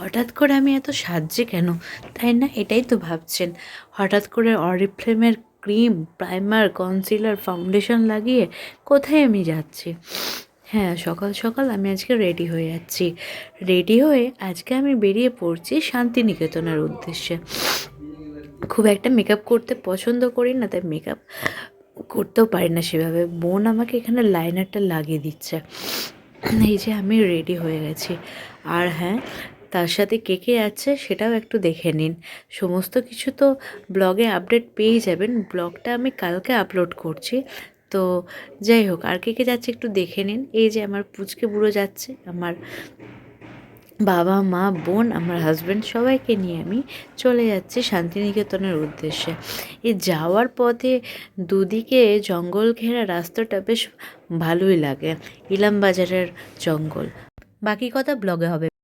হঠাৎ করে আমি এত সাজছি কেন, তাই না? এটাই তো ভাবছেন। হঠাৎ করে অরিফ্লেমের ক্রিম, প্রাইমার, কনসিলার, ফাউন্ডেশন লাগিয়ে কোথায় আমি যাচ্ছি? হ্যাঁ, সকাল সকাল আমি আজকে রেডি হয়ে যাচ্ছি। রেডি হয়ে আজকে আমি বেরিয়ে পড়ছি শান্তিনিকেতনের উদ্দেশ্যে। খুব একটা মেকআপ করতে পছন্দ করি না, তাই মেকআপ করতেও পারি না সেভাবে। বোন আমাকে এখানে লাইনারটা লাগিয়ে দিচ্ছে। এই যে আমি রেডি হয়ে গেছি। আর হ্যাঁ, তার সাথে কে কে যাচ্ছে সেটাও একটু দেখে নিন। সমস্ত কিছু তো ব্লগে আপডেট পেয়েই যাবেন। ব্লগটা আমি কালকে আপলোড করছি। তো যাই হোক, আর কে কে যাচ্ছে একটু দেখে নিন। এই যে আমার পুচকে বুড়ো যাচ্ছে, আমার বাবা, মা, বোন, আমার হাজব্যান্ড সবাইকে নিয়ে আমি চলে যাচ্ছি শান্তিনিকেতনের উদ্দেশ্যে। এই যাওয়ার পথে দুদিকে জঙ্গল ঘেরা রাস্তাটা বেশ ভালোই লাগে। ইলামবাজারের জঙ্গল। বাকি কথা ব্লগে হবে।